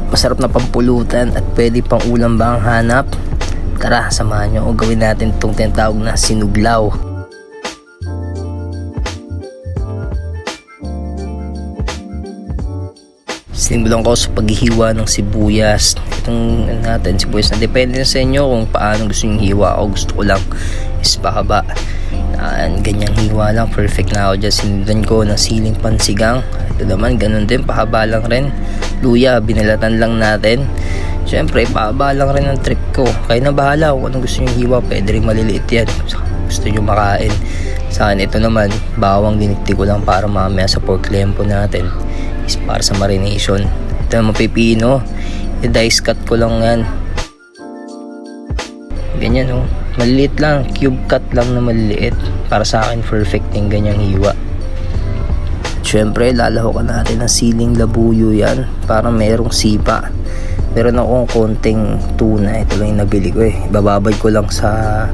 masarap na pampulutan at pwede pang ulam ba ang hanap? Tara, samahan nyo o gawin natin itong tinatawag na sinuglaw. Sinimulan ko sa paghihiwa ng sibuyas. Itong natin, sibuyas na depende na sa inyo kung paano gusto nyo hiwa. O gusto ko lang is pahaba. Ganyang hiwa lang, perfect na ako dyan. Sinimulan ko ng siling pansigang. Ito naman, ganun din, pahaba lang rin. Luya, binalatan lang natin. Siyempre, pahaba lang rin ang trip ko. Kaya na bahala kung anong gusto nyo hiwa. Pwede rin maliliit yan. Gusto nyo makain. Sa akin, ito naman, bawang dinikti ko lang para mamaya sa pork lempo natin is para sa marination. Ito naman pipino. I-dice cut ko lang yan. Ganyan oh. Maliliit lang. Cube cut lang na maliliit. Para sa akin, perfect yung ganyang hiwa. Siyempre, lalahokan natin ng siling labuyo yan para merong sipa. Meron akong konting tuna. Ito lang yung nabili ko eh. Bababad ko lang sa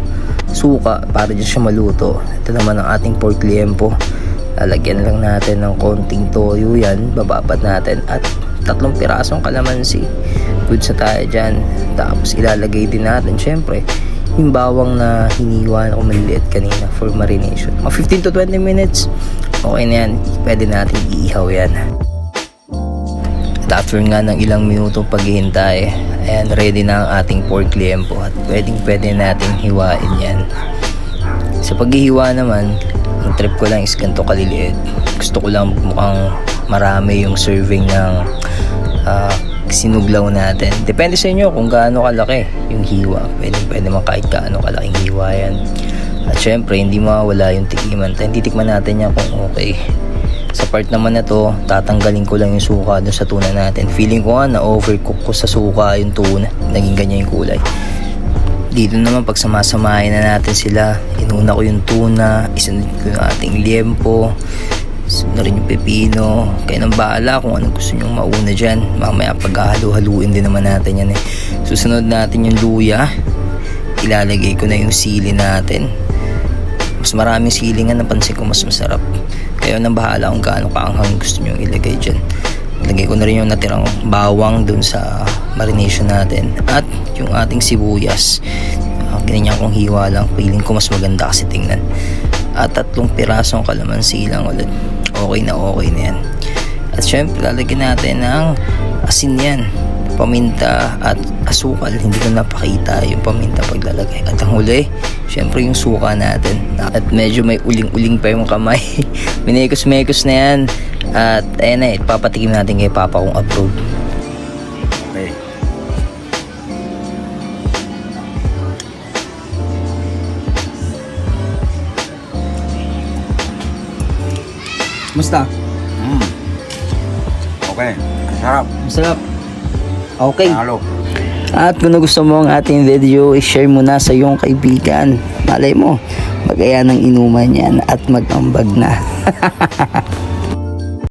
suka para dyan siya maluto. Ito naman ang ating pork liempo. Lalagyan lang natin ng konting toyo yan. Bababad natin at 3 pirasong kalamansi. Good sa tayo dyan. Tapos ilalagay din natin syempre yung bawang na hiniwa na maliliit kanina for marination. Mga 15 to 20 minutes. Okay na yan. Pwede natin iihaw yan. At after nga ng ilang minutong paghihintay, ayan, ready na ang ating pork liempo at pwede natin hiwain yan. Sa paghihiwa naman, ang trip ko lang is ganito kaliliit. Gusto ko lang mukhang marami yung serving ng sinuglaw natin. Depende sa inyo kung gaano kalaki yung hiwa. Pwede man kahit gaano kalaking hiwa yan. At syempre, hindi mawawala yung tikiman. Titikman natin yan kung okay. Sa part naman na to, tatanggalin ko lang yung suka dun sa tuna natin. Feeling ko nga na overcook ko sa suka yung tuna. Naging ganyan yung kulay. Dito naman pag samasamahin na natin sila, inuna ko yung tuna, isunod ko yung ating liempo, sunod rin yung pepino. Kaya nang bahala kung anong gusto nyong mauna dyan. Mamaya paghahalu-haluin din naman natin yan eh. Susunod natin yung luya. Ilalagay ko na yung sili natin. Mas maraming silingan, napansin ko mas masarap. Kaya nang bahala kung gaano kaanghang gusto nyo ilagay dyan. Lagay ko na rin yung natirang bawang dun sa marination natin. At yung ating sibuyas. Ganyan kong hiwa lang. Feeling ko mas maganda kasi tingnan. At 3 pirasong kalamansi lang ulit. Okay na yan. At syempre lalagyan natin ng asin yan, paminta at asukal. Hindi ko napakita yung paminta paglalagay. At ang huli, syempre yung suka natin. At medyo may uling-uling pa yung kamay. Minekos-mekos na yan. At ayan na, ipapatikim natin kay Papa kung approve. Okay. Musta? Okay. Sarap. Masarap. Okay. Halo. At kung gusto mo ang ating video, i-share mo na sa iyong kaibigan. Malay mo, magaya ng inuman yan at mag-ambag na.